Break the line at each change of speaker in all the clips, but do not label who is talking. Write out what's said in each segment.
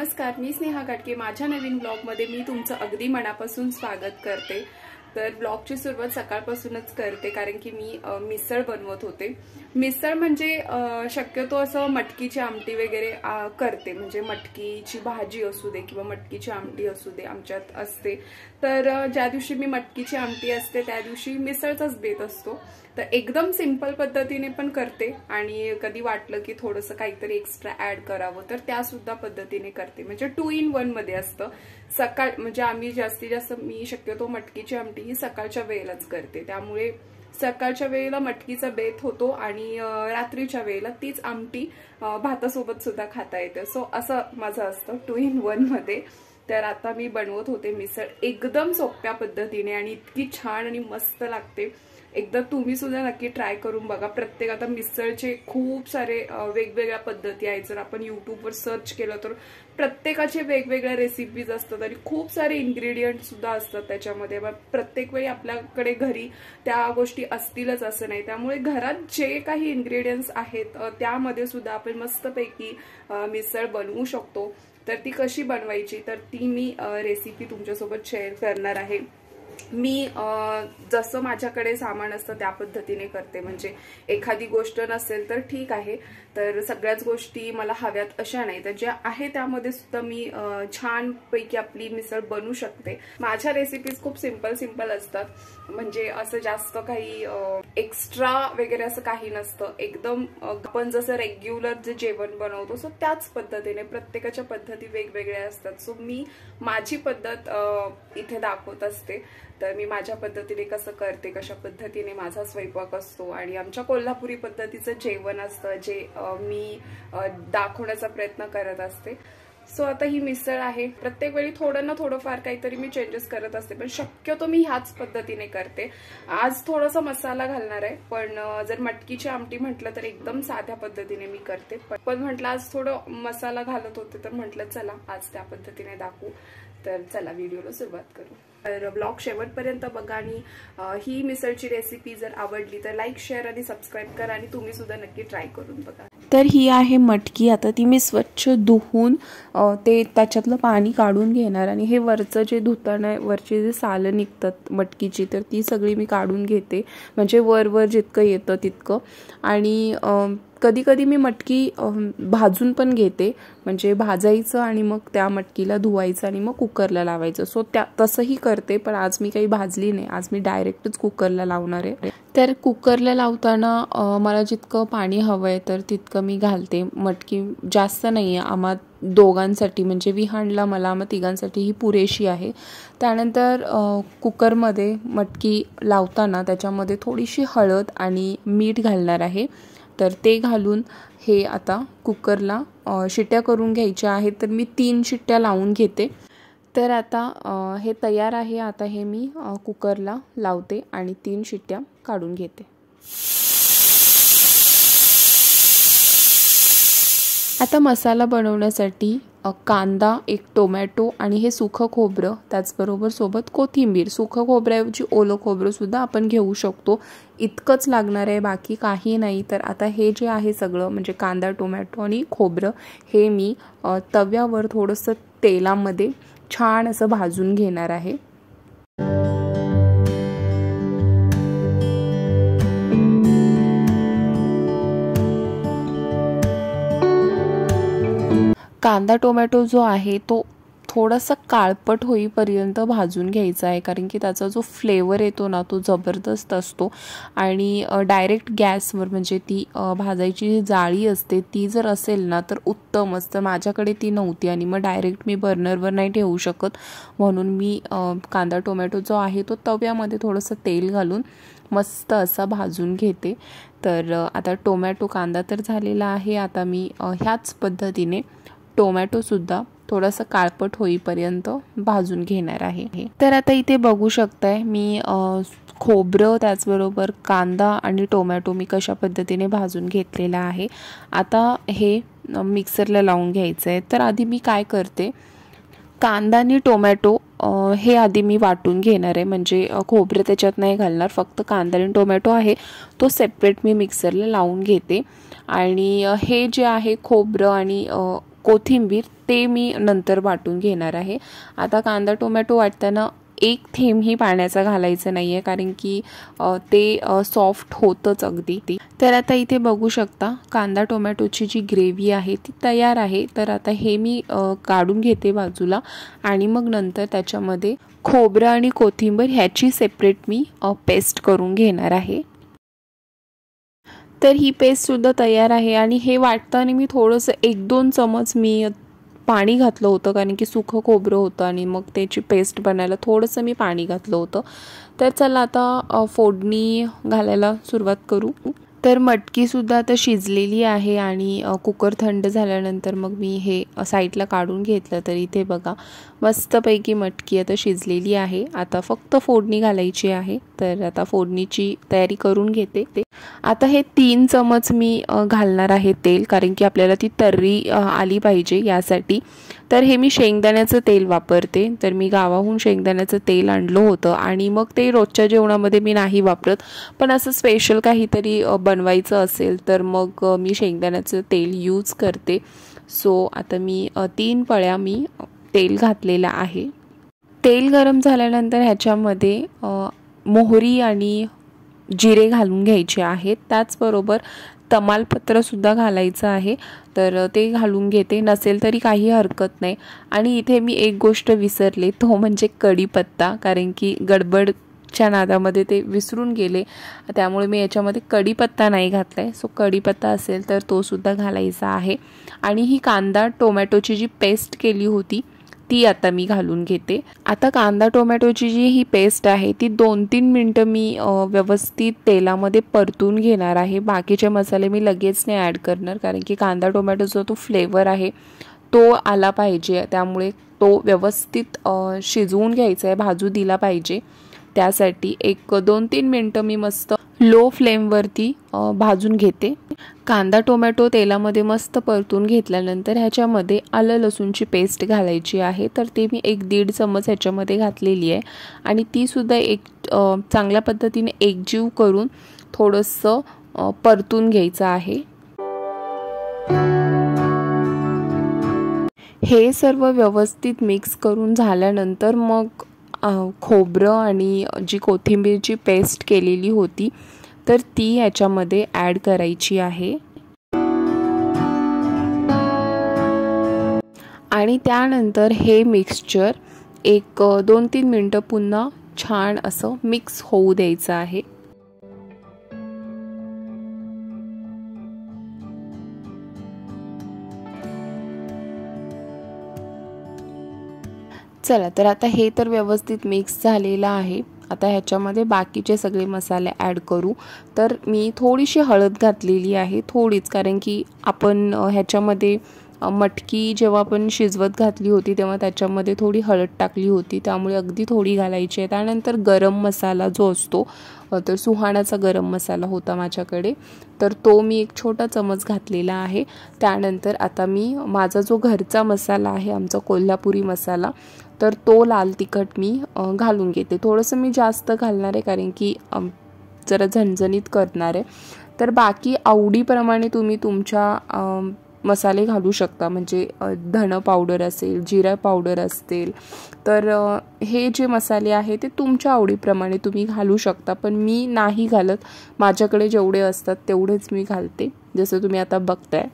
नमस्कार, मी स्नेहा काटके। माझ्या नवीन ब्लॉगमध्ये मी तुमचं अगदी मनापासून स्वागत करते। तर ब्लॉगची सुरुवात सकाळपासूनच करते कारण की मी मिसळ बनवत होते। मिसळ म्हणजे शक्यतो असं मटकीची आमटी वगैरे करते, म्हणजे मटकीची भाजी असू दे किंवा मटकीची आमटी असू दे आमच्यात असते। तर ज्या दिवशी मी मटकीची आमटी असते त्या दिवशी मिसळचाच बेत असतो। तर एकदम सिंपल पद्धतीने पण करते आणि कधी वाटलं की थोडंसं काहीतरी एक्स्ट्रा ऍड करावं तर त्या सुद्धा पद्धतीने करते, म्हणजे 2 in 1 मध्ये असतं। सकाळ म्हणजे आम्ही जास्तीत जास्त मी शक्यतो मटकीची आमटी ही सकाळच्या वेळेलाच करते, त्यामुळे सकाळच्या वेळेला मटकीचा बेत होतो आणि रात्रीच्या वेळेला तीच आमटी भातासोबत सुद्धा खाता येते। सो असं माझं असतं 2 in 1 मध्ये। तर आता मी बनवत होते मिसळ एकदम सोप्या पद्धतीने आणि इतकी छान आणि मस्त लागते। एकदा तुम्ही सुद्धा नक्की ट्राय करून बघा। प्रत्येक आता मिसळचे खूप सारे वेगवेगळ्या पद्धती आहेत, जर आपण यूट्यूबवर सर्च केलं तर प्रत्येकाचे वेगवेगळ्या रेसिपीज असतात आणि खूप सारे इन्ग्रेडियंट सुद्धा असतात त्याच्यामध्ये। प्रत्येक वेळी आपल्याकडे घरी त्या गोष्टी असतीलच असं नाही, त्यामुळे घरात जे काही इन्ग्रेडियंट्स आहेत त्यामध्ये सुद्धा आपण मस्तपैकी मिसळ बनवू शकतो। तर ती कशी बनवायची तर ती मी रेसिपी तुमच्यासोबत शेअर करणार आहे। मी जसं माझ्याकडे सामान असतं त्या पद्धतीने करते, म्हणजे एखादी गोष्ट नसेल तर ठीक आहे, तर सगळ्याच गोष्टी मला हव्यात अशा नाही, तर ज्या आहे त्यामध्ये सुद्धा मी छान पैकी आपली मिसळ बनवू शकते। माझ्या रेसिपीज खूप सिंपल असतात, म्हणजे असं जास्त काही एक्स्ट्रा वगैरे असं काही नसतं। एकदम आपण जसं रेग्युलर जे जेवण बनवतो सो त्याच पद्धतीने प्रत्येकाच्या पद्धती वेगवेगळ्या असतात। सो मी माझी पद्धत इथे दाखवत असते। तर मी माझ्या पद्धतीने कसं करते, कशा पद्धतीने माझा स्वयंपाक असतो आणि आमच्या कोल्हापुरी पद्धतीचं जेवण असतं जे मी दाखवण्याचा प्रयत्न करत असते। सो आता ही मिसळ आहे, प्रत्येक वेळी थोडं ना थोडंफार काहीतरी मी चेंजेस करत असते, पण शक्यतो मी ह्याच पद्धतीने करते। आज थोडासा मसाला घालणार आहे, पण जर मटकीची आमटी म्हटलं तर एकदम साध्या पद्धतीने मी करते। पण म्हटलं आज थोडं मसाला घालत होते तर म्हटलं चला आज त्या पद्धतीने दाखवू। तर चला व्हिडिओला सुरुवात करू। तर ब्लॉग शेवटपर्यंत बघा आणि ही मिसळची रेसिपी जर आवडली तर लाईक, शेअर आणि सबस्क्राईब करा आणि तुम्ही सुद्धा नक्की ट्राय करून बघा।
तर ही आहे मटकी। आता ती मी स्वच्छ धुवून ते त्याच्यातलं पाणी काढून घेणार आणि हे वरचं जे धुताना वरचे जे सालं निघतात मटकीची तर ती सगळी मी काढून घेते, म्हणजे वर जितकं येतं तितकं। आणि कधी कधी मी मटकी भाजून पण घेते, म्हणजे भाजायचं आणि मग त्या मटकीला धुवायचं आणि मग कुकरला लावायचं। सो तसंही करते, पण आज मी काही भाजली नाही, आज मी डायरेक्टच कुकरला लावणार आहे। तर कुकरला लावताना मला जितकं पाणी हवं आहे तर तितकं मी घालते। मटकी जास्त नाही आहे, आम्हा दोघांसाठी म्हणजे विहाणला मला आम्हा तिघांसाठी ही पुरेशी आहे। त्यानंतर कुकरमध्ये मटकी लावताना त्याच्यामध्ये थोडीशी हळद आणि मीठ घालणार आहे। तर ते घालून हे आता कुकरला शिट्ट्या करून घ्यायच्या आहेत, तर मी 3 शिट्ट्या लावून घेते। तर आता हे तयार आहे। आता हे मी कुकरला लावते आणि 3 शिट्ट्या काढून घेते। आता मसाला बनवण्यासाठी कांदा, एक टोमॅटो आणि हे सुखं खोबरं, त्याचबरोबर सोबत कोथिंबीर। सुखं खोबऱ्याऐवजी ओलं खोबरं सुद्धा आपण घेऊ शकतो, इतकंच लागणार आहे, बाकी काही नाही। तर आता हे जे आहे सगळं म्हणजे कांदा, टोमॅटो आणि खोबरं हे मी तव्यावर थोडंसं तेलामध्ये छान असं भाजून घेणार आहे। कांदा टोमॅटो जो आहे तो थोडासा काळपट होईपर्यंत भाजून घ्यायचा आहे, कारण की त्याचा जो फ्लेवर येतो ना तो जबरदस्त असतो। आणि डायरेक्ट गॅसवर म्हणजे ती भाजायची जी जाळी असते ती जर असेल ना तर उत्तम असतं। माझ्याकडे ती नव्हती आणि मग डायरेक्ट मी बर्नरवर नाही ठेवू शकत, म्हणून मी कांदा टोमॅटो जो आहे तो तव्यामध्ये थोडंसं तेल घालून मस्त असा भाजून घेते। तर आता टोमॅटो कांदा तर झालेला आहे, आता मी ह्याच पद्धतीने टोमॅटो सुद्धा थोडासा काळपट होईपर्यंत भाजून घेणार आहे। तर आता इथे बघू शकताय मी खोबरं त्याचबरोबर कांदा आणि टोमॅटो मी कशा पद्धतीने भाजून घेतलेला आहे। आता हे मिक्सरला लावून घ्यायचं आहे। तर आधी मी काय करते, कांदा आणि टोमॅटो हे आधी मी वाटून घेणार आहे, म्हणजे खोबरं त्याच्यात नाही घालणार, फक्त कांदा आणि टोमॅटो आहे तो सेपरेट मी मिक्सरला लावून घेते। आणि हे जे आहे खोबरं आणि कोथिंबीर ते मी नंतर वाटून घेणार आहे. आता कांदा टोमॅटो वाटताना एक थेंबही पाण्याचा घालायचं नाही आहे, कारण की ते सॉफ्ट होतंच अगदी. तर आता इथे बघू शकता कांदा टोमॅटोची जी ग्रेव्ही आहे ती तयार आहे. तर आता हे मी काढून घेते बाजूला आणि मग नंतर त्याच्यामध्ये खोबरं आणि कोथिंबीर ह्याची सेपरेट मी पेस्ट करून घेणार आहे. तर ही पेस्टसुद्धा तयार आहे आणि हे वाटताना मी थोडंसं 1-2 चमच मी पाणी घातलं होतं, कारण की सुकं खोबरं होतं आणि मग त्याची पेस्ट बनायला थोडंसं मी पाणी घातलं होतं. तर चला आता फोडणी घालायला सुरुवात करू. तर मटकीसुद्धा आता शिजलेली आहे आणि कुकर थंड झाल्यानंतर मग मी हे साईडला काढून घेतलं. तर इथे बघा मस्तपैकी मटकी आता शिजलेली आहे. आता फक्त फोडणी घालायची आहे. तर आता फोडणीची तयारी करून घेते. आता हे 3 चमच मी घालणार आहे तेल, कारण की आपल्याला ती तर्री आली पाहिजे यासाठी. तर हे मी शेंगदाण्याचं तेल वापरते. तर मी गावाहून शेंगदाण्याचं तेल आणलं होतं आणि मग ते रोजच्या जेवणामध्ये मी नाही वापरत, पण असं स्पेशल काहीतरी बनवायचं असेल तर मग मी शेंगदाण्याचं तेल यूज करते. सो आता मी 3 पळ्या मी तेल घातलेलं आहे. तेल गरम झाल्यानंतर ह्याच्यामध्ये मोहरी आणि जिरे घालून घ्यायचे आहेत. त्याचबरोबर तमालपत्रसुद्धा घालायचं आहे. तर ते घालून घेते, नसेल तरी काही हरकत नाही. आणि इथे मी एक गोष्ट विसरले, तो म्हणजे कढीपत्ता, कारण की गडबडच्या नादामध्ये ते विसरून गेले. त्यामुळे मी याच्यामध्ये कढीपत्ता नाही घातला आहे. सो कढीपत्ता असेल तर तो सुद्धा घालायचा आहे. आणि ही कांदा टोमॅटोची जी पेस्ट केली होती ती आता मी घालून घेते. आता कांदा टोमॅटोची जी ही पेस्ट आहे ती 2-3 मिनटं मी व्यवस्थित तेलामध्ये परतून घेणार आहे. बाकीचे मसाले मी लगेच नाही ॲड करणार, कारण की कांदा टोमॅटोचा तो फ्लेवर आहे तो आला पाहिजे. त्यामुळे तो व्यवस्थित शिजवून घ्यायचा आहे, भाजू दिला पाहिजे. त्यासाठी एक 2-3 मिनटं मी मस्त लो फ्लेमवरती भाजून घेते. कांदा टोमॅटो तेलामध्ये मस्त परतून घेतल्यानंतर ह्याच्यामध्ये आलं लसूणची पेस्ट घालायची आहे. तर ते मी 1-1.5 चमच ह्याच्यामध्ये घातलेली आहे आणि तीसुद्धा एक चांगल्या पद्धतीने एकजीव करून थोडंसं परतून घ्यायचं आहे. हे सर्व व्यवस्थित मिक्स करून झाल्यानंतर मग खोबरं आणि जी कोथिंबीरची पेस्ट केलेली होती तर ती ह्याच्यामध्ये ॲड करायची आहे. आणि त्यानंतर हे मिक्सचर एक 2-3 मिनटं पुन्हा छान असं मिक्स होऊ द्यायचं आहे. चला, तर आता हे तर व्यवस्थित मिक्स झालेलं आहे. आता ह्याच्यामध्ये बाकीचे सगळे मसाले ॲड करू. तर मी थोडीशी हळद घातलेली आहे, थोडीच, कारण की आपण ह्याच्यामध्ये मटकी जेव्हा आपण शिजवत घातली होती तेव्हा त्याच्यामध्ये थोडी हळद टाकली होती, त्यामुळे अगदी थोडी घालायची आहे. त्यानंतर गरम मसाला जो असतो, तर सुहाणाचा गरम मसाला होता माझ्याकडे, तर तो मी एक छोटा चमच घातलेला आहे. त्यानंतर आता मी माझा जो घरचा मसाला आहे, आमचा कोल्हापुरी मसाला, तर तो लाल तिखट मी घालून घेते. थोडंसं मी जास्त घालणार आहे, कारण की जरा झणझणीत करणार आहे. तर बाकी आवडीप्रमाणे तुम्ही तुमच्या मसाले घालू शकता, म्हणजे धणं पावडर असेल, जिरा पावडर असेल, तर हे जे मसाले आहे ते तुमच्या आवडीप्रमाणे तुम्ही घालू शकता. पण मी नाही घालत, माझ्याकडे जेवढे असतात तेवढेच मी घालते, जसं तुम्ही आता बघताय.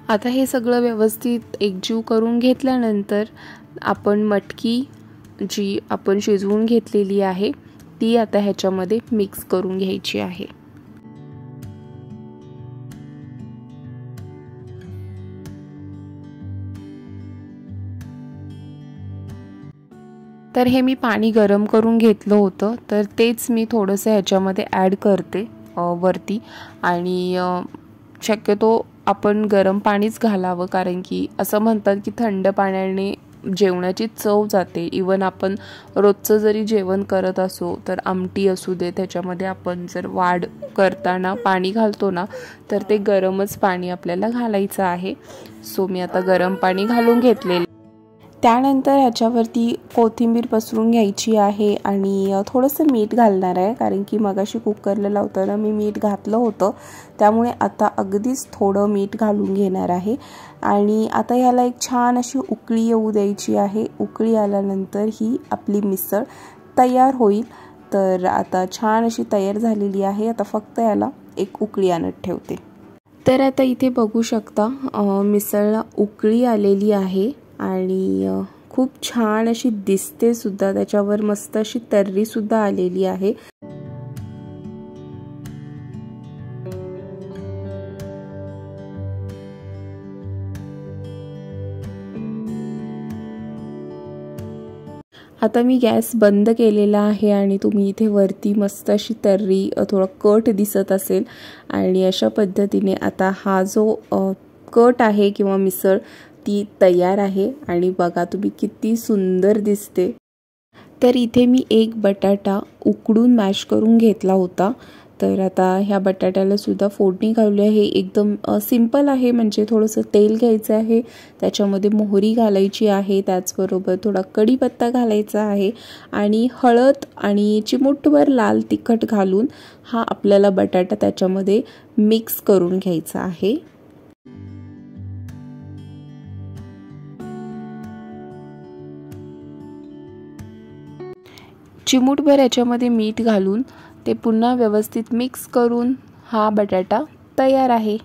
आता हे सगळं व्यवस्थित एकजीव करून घेतल्यानंतर आपण मटकी जी आपण शिजवून घेतलेली आहे ती आता ह्याच्यामध्ये मिक्स करून घ्यायची आहे. तर हे मी पाणी गरम करून घेतलं होतं, तर तेच मी थोडंसं ह्याच्यामध्ये ॲड करते वरती. आणि शक्यतो आपण गरम पाणीच घालावं, कारण की असं म्हणतात की थंड पाण्याने जेवणाची चव जाते. इवन आपण रोजचं जरी जेवण करत असो, तर आमटी असू दे, त्याच्यामध्ये आपण जर वाढ करताना पाणी घालतो ना, तर ते गरमच पाणी आपल्याला घालायचं आहे. सो मी आता गरम पाणी घालून घेतलेलं. त्यानंतर ह्याच्यावरती कोथिंबीर पसरून घ्यायची आहे आणि थोडंसं मीठ घालणार आहे, कारण की मगाशी कुकरला लावताना मी मीठ घातलं होतं, त्यामुळे आता अगदीच थोडं मीठ घालून घेणार आहे. आणि आता ह्याला एक छान अशी उकळी येऊ द्यायची आहे. उकळी आल्यानंतर ही आपली मिसळ तयार होईल. तर आता छान अशी तयार झालेली आहे. आता फक्त याला एक उकळी आणत ठेवते. तर आता इथे बघू शकता मिसळला उकळी आलेली आहे आणि खूप छान अशी दिसते सुद्धा. त्याच्यावर मस्त अशी तर्री सुद्धा आलेली आहे. आता मी गॅस बंद केलेला आहे आणि तुम्ही इथे वरती मस्त अशी तर्री थोडा कट दिसत असेल. आणि अशा पद्धतीने आता हा जो कट आहे किंवा मिसळ ती तयार आहे. आणि बघा तुम्ही किती सुंदर दिसते. तर इथे मी एक बटाटा उकडून मॅश करून घेतला होता. तर आता ह्या बटाट्याला सुद्धा फोडणी घालूया. हे एकदम सिंपल आहे. म्हणजे थोडंसं तेल घ्यायचं आहे, त्याच्यामध्ये मोहरी घालायची आहे, त्याचबरोबर थोडा कढीपत्ता घालायचा आहे आणि हळद आणि चिमूटभर लाल तिखट घालून हा आपल्याला बटाटा त्याच्यामध्ये मिक्स करून घ्यायचा आहे. चिमूटभर याच्यामध्ये मीठ घालून ते पुन्हा व्यवस्थित मिक्स करून हा बटाटा तयार आहे.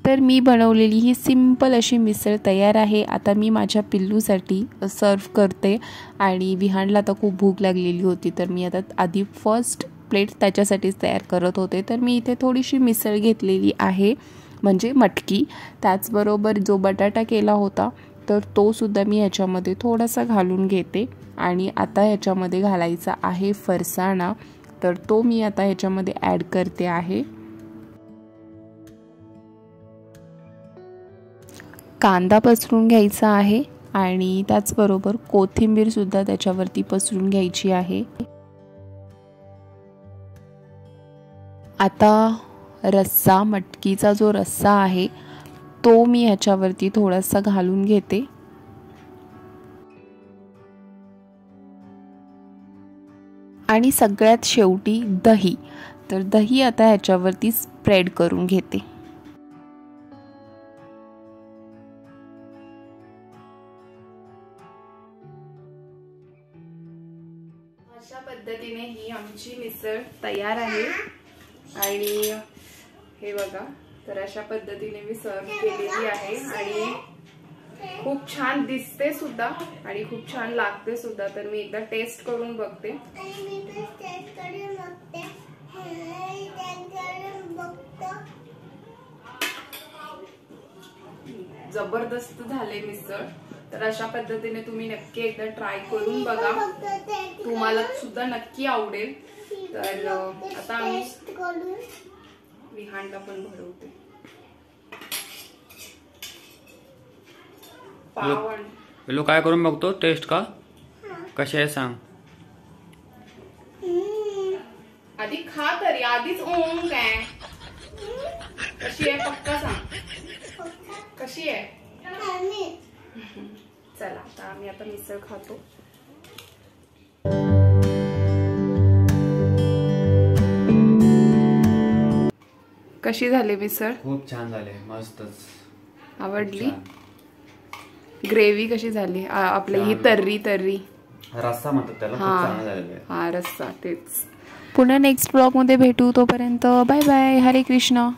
तर मी बनवलेली ही सिंपल अशी मिसळ तयार आहे. आता मी माझ्या पिल्लूसाठी सर्व करते. आणि विहानला आता खूप भूक लागलेली होती, तर मी आता आधी फर्स्ट प्लेट त्याच्यासाठीच तयार करत होते. तर मी इथे थोडीशी मिसळ घेतलेली आहे, म्हणजे मटकी. त्याचबरोबर जो बटाटा केला होता तर तो सुद्धा मी ह्याच्यामध्ये थोडासा घालून घेते. आणि आता ह्याच्यामध्ये घालायचा आहे फरसाणा, तर तो मी आता ह्याच्यामध्ये ॲड करते आहे. कांदा पसरून घ्यायचा आहे आणि त्याचबरोबर कोथिंबीर सुद्धा त्याच्यावरती पसरून घ्यायची आहे. आता रस्सा, मटकीचा जो रस्सा आहे तो मी ह्याच्यावरती थोडासा घालून घेते. आणि सगळ्यात शेवटी दही. तर दही आता ह्याच्यावरती स्प्रेड करून घेते. अशा पद्धतीने ही आमची मिसळ तयार आहे. आणि हे बघा, तर अशा पद्धतीने मी सर्व केलेली आहे आणि खूप छान दिसते सुद्धा आणि खूप छान लागते सुद्धा. तर मी एकदा टेस्ट करून बघते. जबरदस्त झाले मिसळ. तर अशा पद्धतीने तुम्ही नक्की एकदा ट्राय करून बघा, तुम्हाला सुद्धा नक्की आवडेल. तर आता आम्ही विहानला पण भरवते.
पिल्लू काय करून बघतो टेस्ट का कशी आहे सांग.
आधी खा तरी, आधीच ओम काय कशी आहे पक्का सांग. कशी आहे. चला आता आम्ही आता मिसळ खातो. कशी झाली मिसळ.
खूप छान झाले, मस्तच.
आवडली. ग्रेव्ही कशी झाली आपली ही तर्री
रस्सा म्हणतात त्याला. खूप छान झालेला आहे.
हा रस्सा तेच. पुन्हा नेक्स्ट ब्लॉग मध्ये भेटू. तोपर्यंत बाय बाय. हरे कृष्ण.